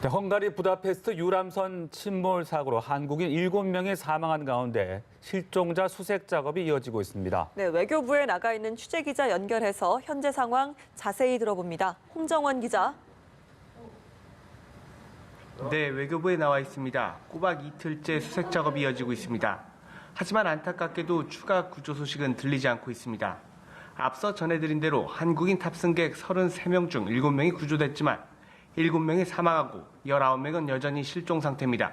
헝가리 부다페스트 유람선 침몰 사고로 한국인 7명이 사망한 가운데 실종자 수색 작업이 이어지고 있습니다. 네, 외교부에 나가 있는 취재기자 연결해서 현재 상황 자세히 들어봅니다. 홍정원 기자. 네, 외교부에 나와 있습니다. 꼬박 이틀째 수색 작업이 이어지고 있습니다. 하지만 안타깝게도 추가 구조 소식은 들리지 않고 있습니다. 앞서 전해드린 대로 한국인 탑승객 33명 중 7명이 구조됐지만 7명이 사망하고 19명은 여전히 실종 상태입니다.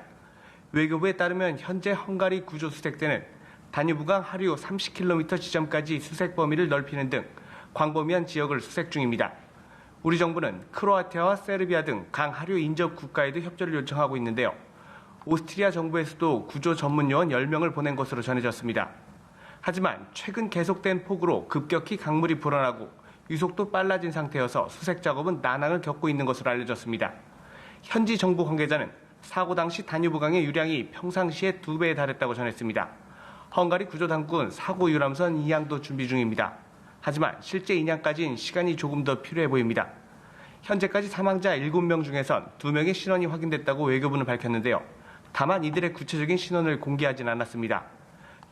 외교부에 따르면 현재 헝가리 구조 수색대는 다뉴브강 하류 30km 지점까지 수색 범위를 넓히는 등 광범위한 지역을 수색 중입니다. 우리 정부는 크로아티아와 세르비아 등 강 하류 인접 국가에도 협조를 요청하고 있는데요. 오스트리아 정부에서도 구조 전문 요원 10명을 보낸 것으로 전해졌습니다. 하지만 최근 계속된 폭우로 급격히 강물이 불어나고 유속도 빨라진 상태여서 수색 작업은 난항을 겪고 있는 것으로 알려졌습니다. 현지 정부 관계자는 사고 당시 다뉴브강의 유량이 평상시의 2배에 달했다고 전했습니다. 헝가리 구조당국은 사고 유람선 인양도 준비 중입니다. 하지만 실제 인양까지는 시간이 조금 더 필요해 보입니다. 현재까지 사망자 7명 중에선 2명의 신원이 확인됐다고 외교부는 밝혔는데요. 다만 이들의 구체적인 신원을 공개하진 않았습니다.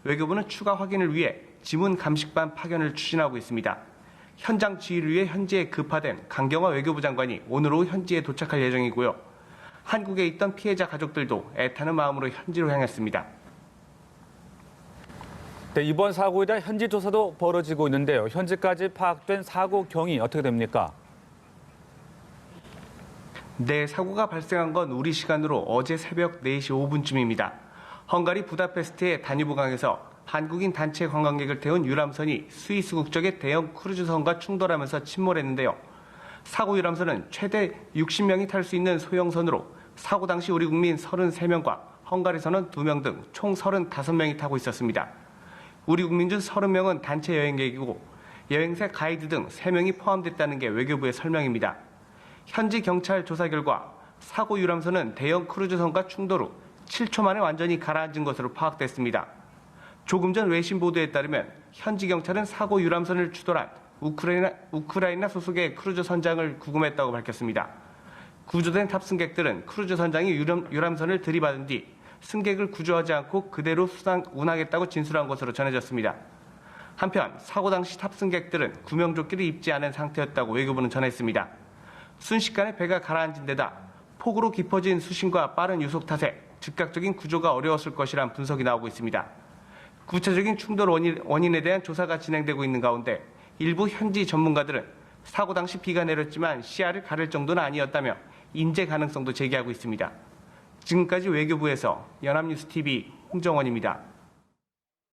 외교부는 추가 확인을 위해 지문 감식반 파견을 추진하고 있습니다. 현장 지휘를 위해 현지에 급파된 강경화 외교부 장관이 오늘 오후 현지에 도착할 예정이고요. 한국에 있던 피해자 가족들도 애타는 마음으로 현지로 향했습니다. 네, 이번 사고에 대한 현지 조사도 벌어지고 있는데요. 현재까지 파악된 사고 경위 어떻게 됩니까? 네, 사고가 발생한 건 우리 시간으로 어제 새벽 4시 5분쯤입니다. 헝가리 부다페스트의 다뉴브강에서 한국인 단체 관광객을 태운 유람선이 스위스 국적의 대형 크루즈선과 충돌하면서 침몰했는데요. 사고 유람선은 최대 60명이 탈 수 있는 소형선으로 사고 당시 우리 국민 33명과 헝가리선원 2명 등 총 35명이 타고 있었습니다. 우리 국민 중 30명은 단체 여행객이고 여행사 가이드 등 3명이 포함됐다는 게 외교부의 설명입니다. 현지 경찰 조사 결과 사고 유람선은 대형 크루즈선과 충돌 후 7초 만에 완전히 가라앉은 것으로 파악됐습니다. 조금 전 외신 보도에 따르면 현지 경찰은 사고 유람선을 추돌한 우크라이나 소속의 크루즈 선장을 구금했다고 밝혔습니다. 구조된 탑승객들은 크루즈 선장이 유람선을 들이받은 뒤 승객을 구조하지 않고 그대로 운항했다고 진술한 것으로 전해졌습니다. 한편 사고 당시 탑승객들은 구명조끼를 입지 않은 상태였다고 외교부는 전했습니다. 순식간에 배가 가라앉은 데다 폭우로 깊어진 수심과 빠른 유속 탓에 즉각적인 구조가 어려웠을 것이란 분석이 나오고 있습니다. 구체적인 충돌 원인에 대한 조사가 진행되고 있는 가운데 일부 현지 전문가들은 사고 당시 비가 내렸지만 시야를 가릴 정도는 아니었다며 인재 가능성도 제기하고 있습니다. 지금까지 외교부에서 연합뉴스TV 홍정원입니다.